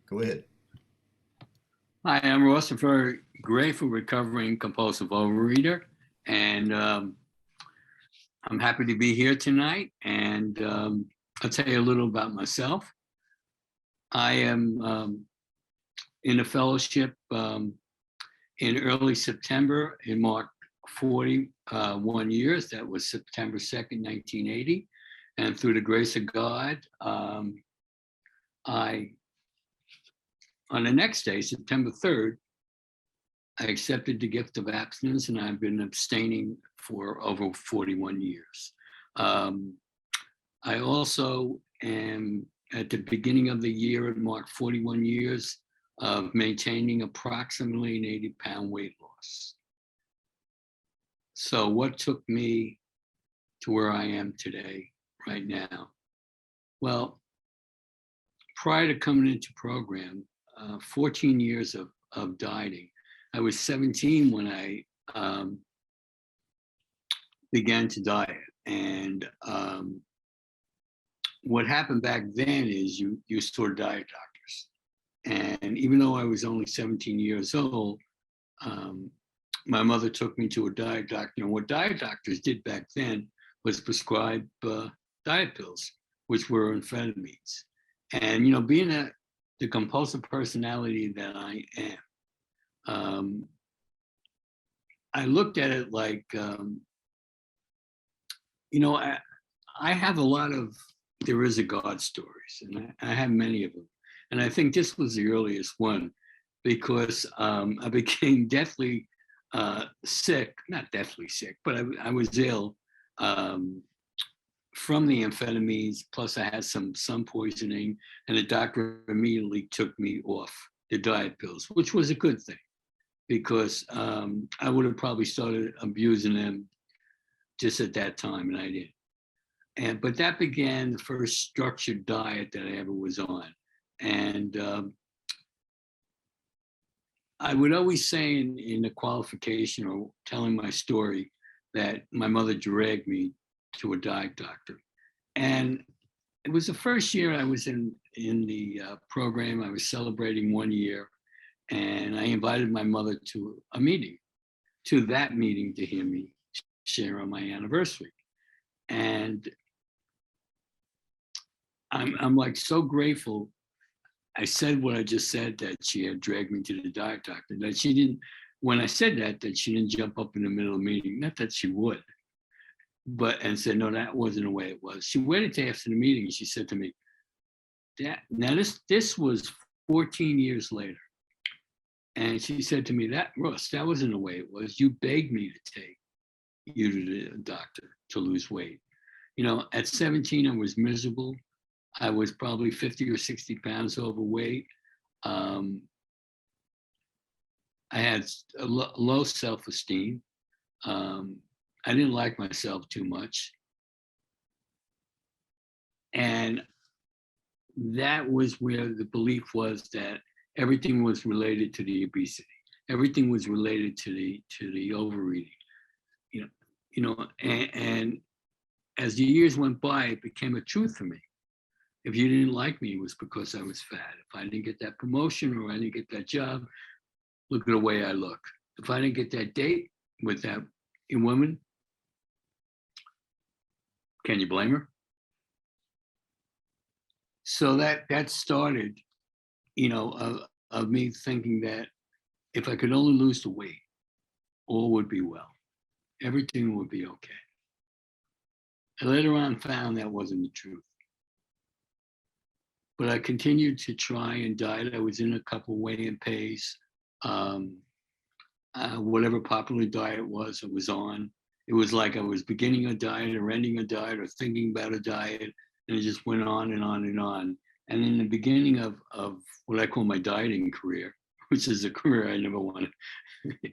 Go ahead. Hi, I'm Ross, a very grateful recovering compulsive overeater, and I'm happy to be here tonight. And I'll tell you a little about myself. I am in a fellowship in early September. It marked 41 years. That was September 2nd, 1980. And through the grace of God, I, on the next day, September 3rd, I accepted the gift of abstinence, and I've been abstaining for over 41 years. I also am at the beginning of the year, it marked 41 years of maintaining approximately an 80-pound weight loss. So what took me to where I am today, right now? Well, prior to coming into program, 14 years of dieting. I was 17 when I began to diet. And what happened back then is you saw diet doctors. And even though I was only 17 years old, my mother took me to a diet doctor. And what diet doctors did back then was prescribe diet pills, which were amphetamines. And, being the compulsive personality that I am, I looked at it like, I have a lot of there is a God stories, and I have many of them. And I think this was the earliest one because I became deathly sick, not deathly sick, but I was ill from the amphetamines. Plus, I had some sun poisoning, and the doctor immediately took me off the diet pills, which was a good thing because I would have probably started abusing them just at that time, and I didn't. But that began the first structured diet that I ever was on. And I would always say in the qualification or telling my story that my mother dragged me to a diet doctor. And it was the first year I was in the program. I was celebrating 1 year, and I invited my mother to that meeting to hear me share on my anniversary. And I'm like so grateful. I said what I just said, that she had dragged me to the diet doctor, that she didn't, when I said that she didn't jump up in the middle of the meeting, not that she would, and said, no, that wasn't the way it was. She waited till after the meeting and she said to me, now this was 14 years later. And she said to me, Russ, that wasn't the way it was. You begged me to take you to the doctor to lose weight. At 17, I was miserable. I was probably 50 or 60 pounds overweight. I had a low self-esteem. I didn't like myself too much. And that was where the belief was that everything was related to the obesity. Everything was related to the overeating. And as the years went by, it became a truth for me. If you didn't like me, it was because I was fat. If I didn't get that promotion or I didn't get that job, look at the way I look. If I didn't get that date with that woman, can you blame her? So that started, of me thinking that if I could only lose the weight, all would be well. Everything would be okay. I later on found that wasn't the truth. But I continued to try and diet. I was in a couple weigh-in pays. Whatever popular diet was, I was on. It was like I was beginning a diet or ending a diet or thinking about a diet, and it just went on and on and on. And in the beginning of what I call my dieting career, which is a career I never want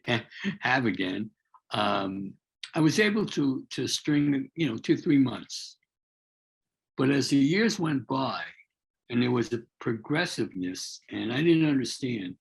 to have again, I was able to string, 2-3 months. But as the years went by, and there was a progressiveness, and I didn't understand.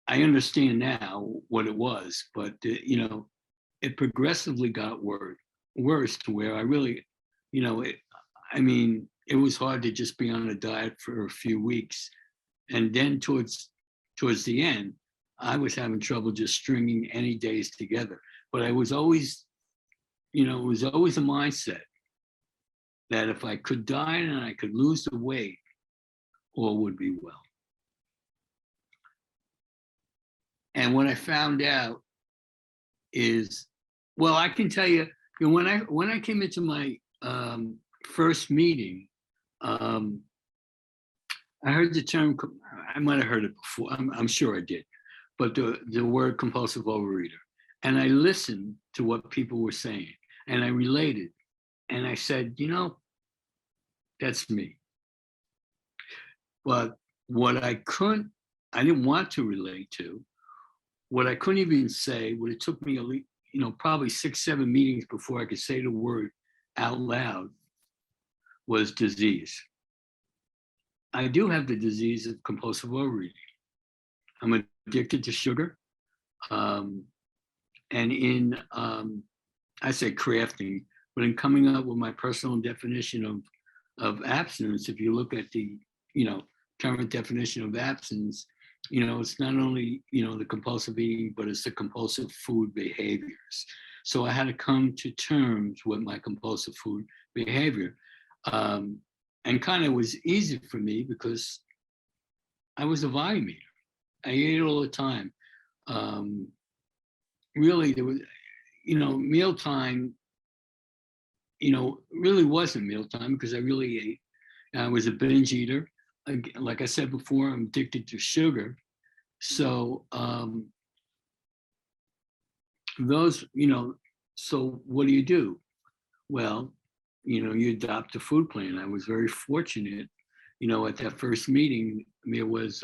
I understand now what it was, but it progressively got worse to where I really, it was hard to just be on a diet for a few weeks And then towards the end, I was having trouble just stringing any days together. But I was always, it was always a mindset that if I could diet and I could lose the weight, all would be well. And what I found out is, well, I can tell you, when I came into my first meeting, I heard the term. I might have heard it before. I'm sure I did, but the word compulsive overeater, and I listened to what people were saying, and I related, and I said, that's me. But what I didn't want to relate to, what I couldn't even say, what it took me at least, probably 6, 7 meetings before I could say the word out loud, was disease. I do have the disease of compulsive overeating. I'm addicted to sugar. And in, I say crafting, but in coming up with my personal definition of abstinence, if you look at the, current definition of abstinence, it's not only, the compulsive eating, but it's the compulsive food behaviors. So I had to come to terms with my compulsive food behavior. And kind of was easy for me because I was a volume eater. I ate all the time. Really, there was, mealtime, really wasn't mealtime because I really ate. I was a binge eater. Like I said before, I'm addicted to sugar. So so what do? Well, you adopt a food plan. I was very fortunate, at that first meeting, there was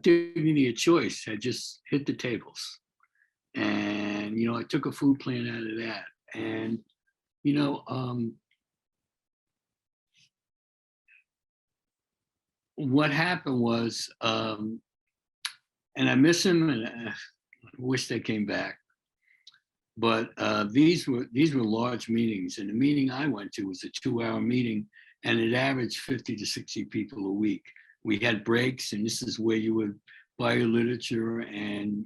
Dignity of Choice had just hit the tables. And, I took a food plan out of that. And, what happened was, and I miss him and I wish they came back. But these were large meetings, and the meeting I went to was a 2-hour meeting, and it averaged 50 to 60 people a week. We had breaks, and this is where you would buy your literature and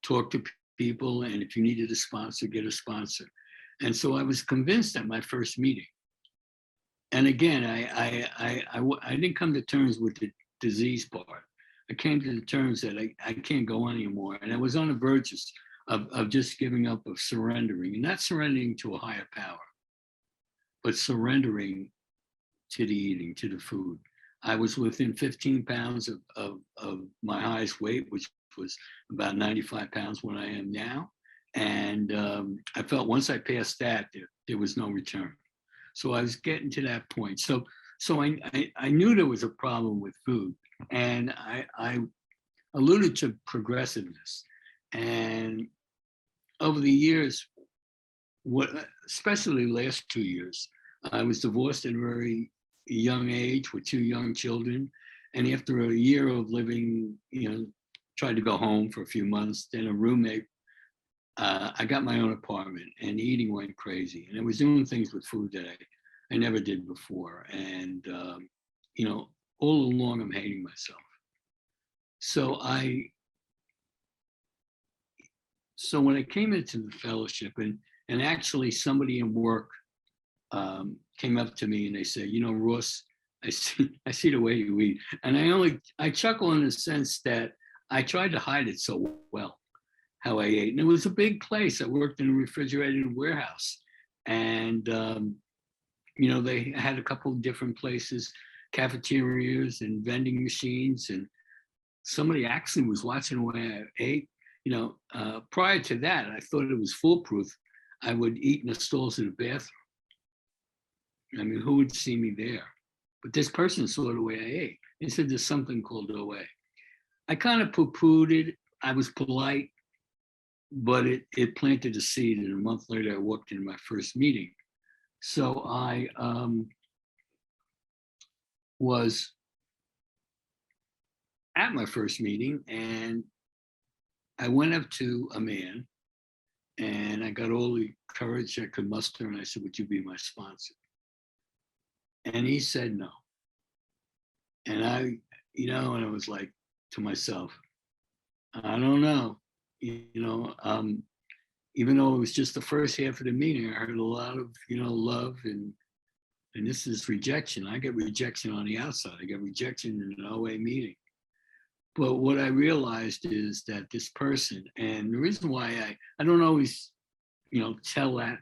talk to people, and if you needed a sponsor, get a sponsor. And so I was convinced at my first meeting. And again, I didn't come to terms with the disease part. I came to the terms that I can't go on anymore, and I was on the verge of just giving up, of surrendering, and not surrendering to a higher power, but surrendering to the eating, to the food. I was within 15 pounds of my highest weight, which was about 95 pounds when I am now. And I felt once I passed that, there was no return. So I was getting to that point. So I knew there was a problem with food, and I alluded to progressiveness. And over the years, especially the last 2 years, I was divorced at a very young age with 2 young children. And after a year of living, tried to go home for a few months, then a roommate, I got my own apartment and eating went crazy. And I was doing things with food that I never did before. And, all along I'm hating myself. So when I came into the fellowship, and actually somebody in work came up to me and they said, Ross, I see the way you eat. And I chuckle in the sense that I tried to hide it so well, how I ate. And it was a big place. I worked in a refrigerated warehouse. And, they had a couple of different places, cafeterias and vending machines. And somebody actually was watching the way I ate. Prior to that, I thought it was foolproof. I would eat in the stalls of the bathroom. I mean, who would see me there? But this person saw the way I ate. They said there's something called OA. I kind of poo-pooed it. I was polite, but it planted a seed. And a month later, I walked into my first meeting. So I was at my first meeting, and I went up to a man, and I got all the courage I could muster, and I said, would you be my sponsor? And he said no. And and I was like to myself, I don't know, even though it was just the first half of the meeting, I heard a lot of, love and this is rejection. I get rejection on the outside. I get rejection in an OA meeting. But what I realized is that this person, and the reason why I don't always, tell that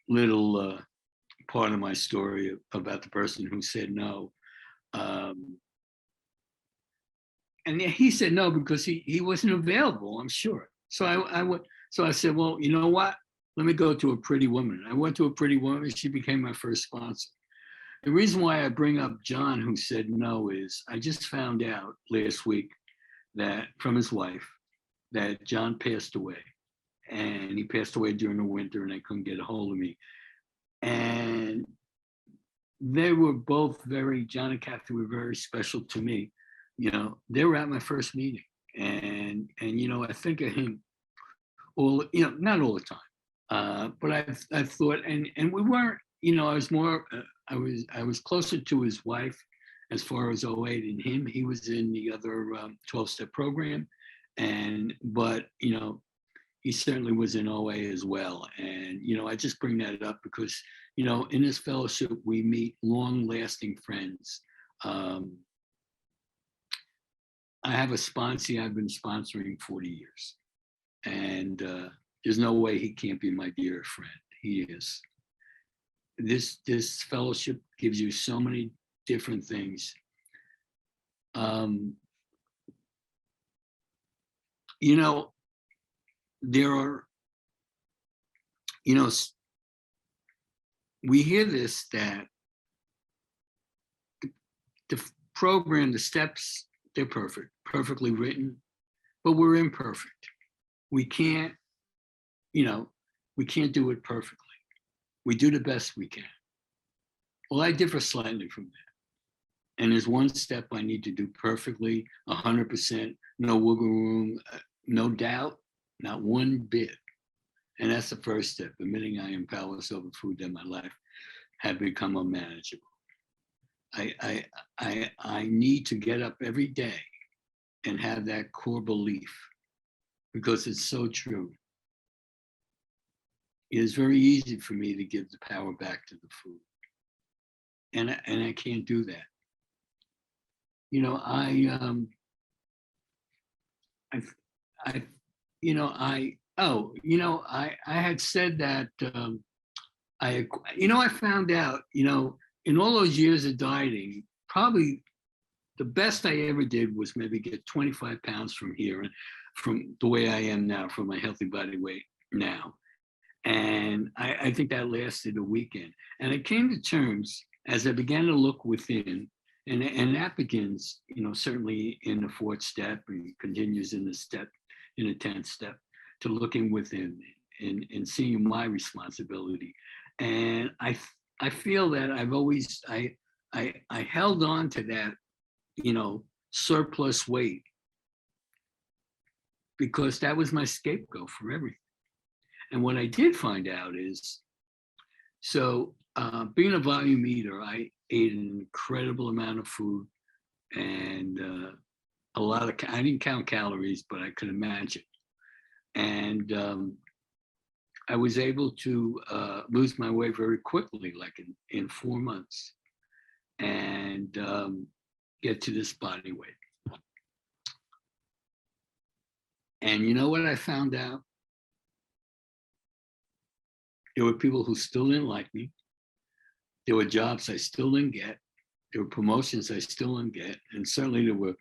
little part of my story about the person who said no. Um, and he said no because he wasn't available, I'm sure. So I went, so I said, well, you know what? Let me go to a pretty woman. I went to a pretty woman. She became my first sponsor. The reason why I bring up John, who said no, is I just found out last week that from his wife that John passed away. And he passed away during the winter and they couldn't get a hold of me. And they were both John and Kathy were very special to me. They were at my first meeting. And I think of him all, not all the time. But I've thought, and we weren't, I was more, I was closer to his wife as far as OA than him. He was in the other 12-step program, but he certainly was in OA as well. And I just bring that up because in this fellowship we meet long-lasting friends. I have a sponsor I've been sponsoring 40 years, and there's no way he can't be my dear friend. He is. This fellowship gives you so many different things. There are, we hear this, that the program, the steps, they're perfectly written, but we're imperfect. We can't do it perfectly. We do the best we can. Well, I differ slightly from that. And there's one step I need to do perfectly, 100%, no wiggle room, no doubt, not one bit. And that's the first step, admitting I am powerless over food, that my life had become unmanageable. I need to get up every day and have that core belief, because it's so true. It is very easy for me to give the power back to the food. And I can't do that. I had said that I found out, in all those years of dieting, probably the best I ever did was maybe get 25 pounds from here, and from the way I am now, from my healthy body weight now. And I think that lasted a weekend. And I came to terms as I began to look within, and that begins, certainly in the 4th step and continues in the 10th step, to looking within and seeing my responsibility. And I feel that I've always, I held on to that, surplus weight, because that was my scapegoat for everything. And what I did find out is, so being a volume eater, I ate an incredible amount of food, and I didn't count calories, but I could imagine. And I was able to lose my weight very quickly, like in 4 months, and get to this body weight. And you know what I found out? There were people who still didn't like me. There were jobs I still didn't get. There were promotions I still didn't get. And certainly there were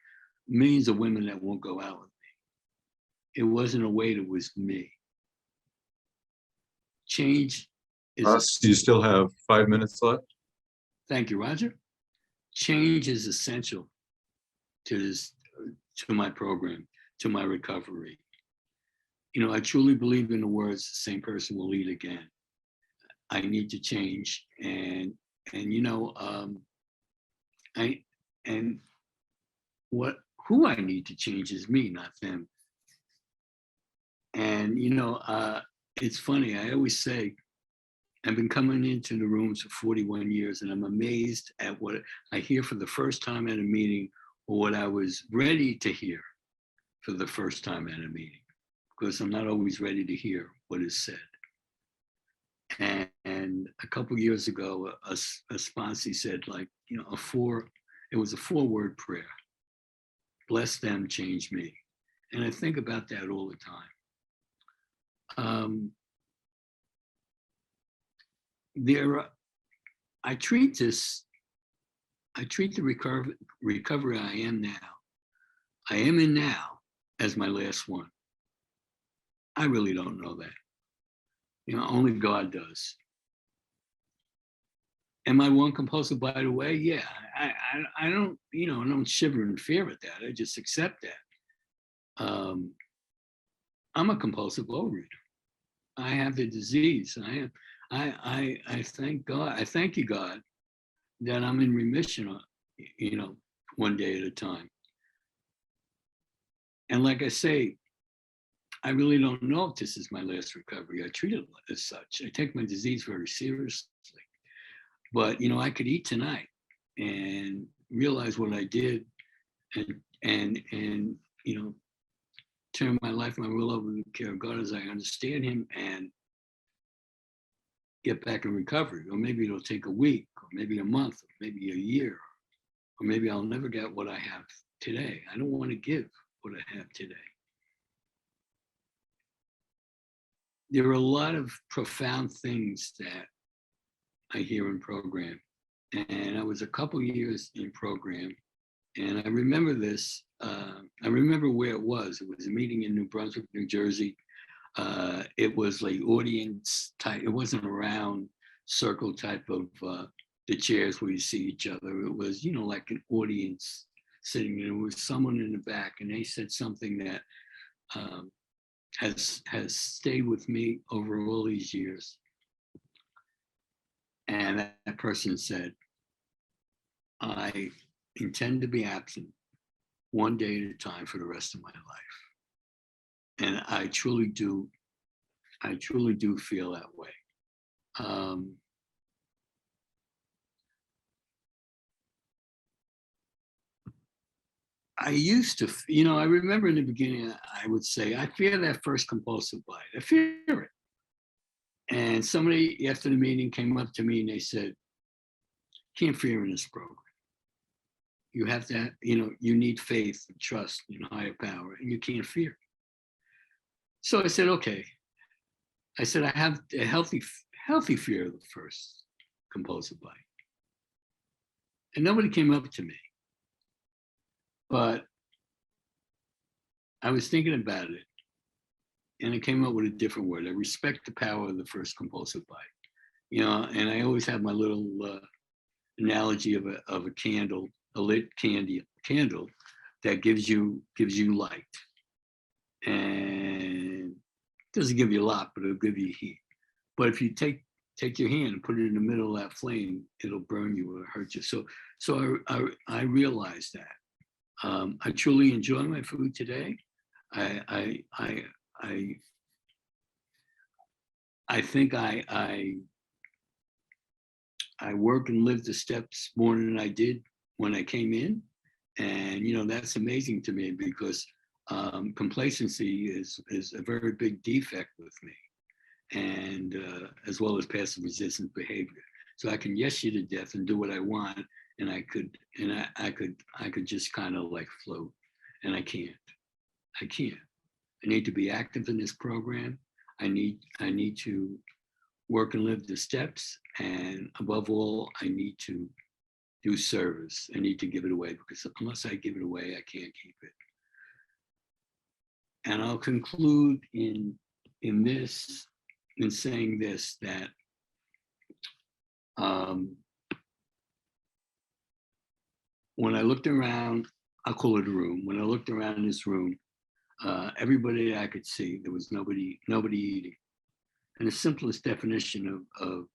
millions of women that won't go out with me. It wasn't a weight, it was me. Change is... Do you still have 5 minutes left? Thank you, Roger. Change is essential to my program, to my recovery. I truly believe in the words, the same person will eat again. I need to change, who I need to change is me, not them. And it's funny. I always say, I've been coming into the rooms for 41 years, and I'm amazed at what I hear for the first time at a meeting, or what I was ready to hear for the first time at a meeting, because I'm not always ready to hear what is said. And a couple years ago, a sponsee said, like, you know, it was a 4-word prayer: bless them, change me. And I think about that all the time. I treat the recovery I am in now, as my last one. I really don't know that. You know, only God does. Am I one compulsive by the way? Yeah, I don't, you know, I don't shiver in fear at that. I just accept that. I'm a compulsive overeater. I have the disease. I thank God. I thank you, God, that I'm in remission, you know, one day at a time. And like I say, I really don't know if this is my last recovery. I treat it as such. I take my disease very seriously. But, you know, I could eat tonight and realize what I did, and you know, turn my life, my will over to the care of God as I understand him, and get back in recovery. Or maybe it'll take a week, or maybe a month, or maybe a year, or maybe I'll never get what I have today. I don't want to give what I have today. There are a lot of profound things that I hear in program. And I was a couple years in program, and I remember this. I remember where it was. It was a meeting in New Brunswick, New Jersey. It was like audience type. It wasn't a round circle type of the chairs where you see each other. It was, you know, like an audience sitting, and there was someone in the back, and they said something that has stayed with me over all these years. And that person said, I intend to be absent one day at a time for the rest of my life. And I truly do feel that way. I used to, you know, I remember in the beginning, I would say, I fear that first compulsive bite. I fear it. And somebody after the meeting came up to me and they said, can't fear in this program. You have to, you know, you need faith and trust in higher power, and you can't fear. So I said, okay. I said, I have a healthy fear of the first compulsive bite. And nobody came up to me. But I was thinking about it, and I came up with a different word. I respect the power of the first compulsive bite. You know, and I always have my little analogy of a candle, a lit candle that gives you light, and doesn't give you a lot, but it'll give you heat. But if you take your hand and put it in the middle of that flame, it'll burn you or hurt you. So I realized that. I truly enjoy my food today. I think I work and live the steps more than I did when I came in. And, you know, that's amazing to me, because complacency is a very big defect with me, and as well as passive resistant behavior. So I can yes you to death and do what I want, and I could just kind of like float, and I can't. I need to be active in this program. I need to work and live the steps, and above all, I need to do service. I need to give it away, because unless I give it away, I can't keep it. And I'll conclude in saying this, that when I looked around, I'll call it a room. When I looked around this room, everybody I could see, there was nobody eating. And the simplest definition of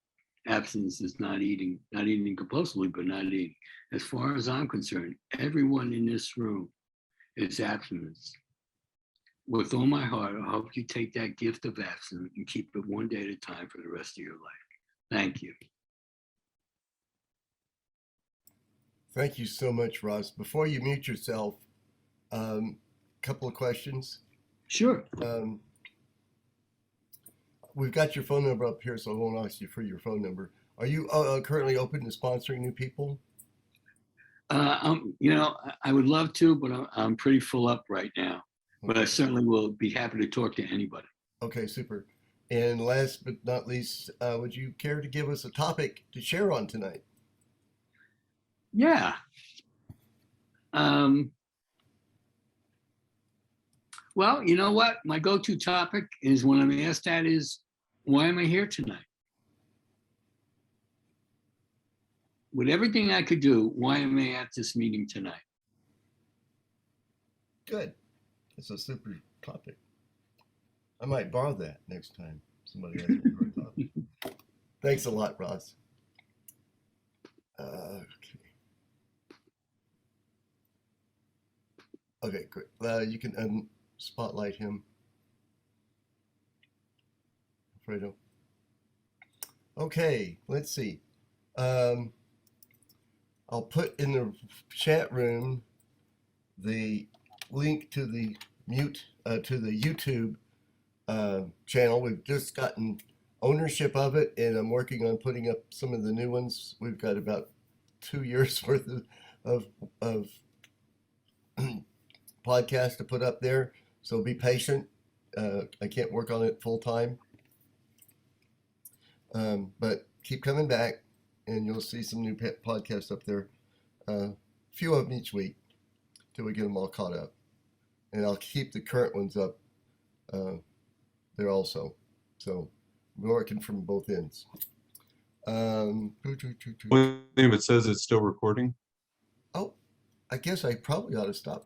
abstinence is not eating compulsively, but not eating. As far as I'm concerned, everyone in this room is abstinence. With all my heart, I hope you take that gift of abstinence and keep it one day at a time for the rest of your life. Thank you. Thank you so much, Ross. Before you mute yourself, couple of questions. Sure. We've got your phone number up here, so I won't ask you for your phone number. Are you currently open to sponsoring new people? I would love to, but I'm pretty full up right now. But I certainly will be happy to talk to anybody. Okay, super. And last but not least, would you care to give us a topic to share on tonight? Yeah. Well, you know what? My go-to topic is when I'm asked that is, why am I here tonight? With everything I could do, why am I at this meeting tonight? Good. That's a super topic. I might borrow that next time somebody asks me for a topic. Thanks a lot, Ross. Okay, great. You can spotlight him, Fredo. Okay, let's see. I'll put in the chat room the link to the YouTube channel. We've just gotten ownership of it, and I'm working on putting up some of the new ones. We've got about 2 years worth of podcasts to put up there, so be patient. I can't work on it full time, but keep coming back, and you'll see some new podcasts up there. A few of them each week till we get them all caught up, and I'll keep the current ones up there also. So we're working from both ends. William, it says it's still recording. Oh, I guess I probably ought to stop that.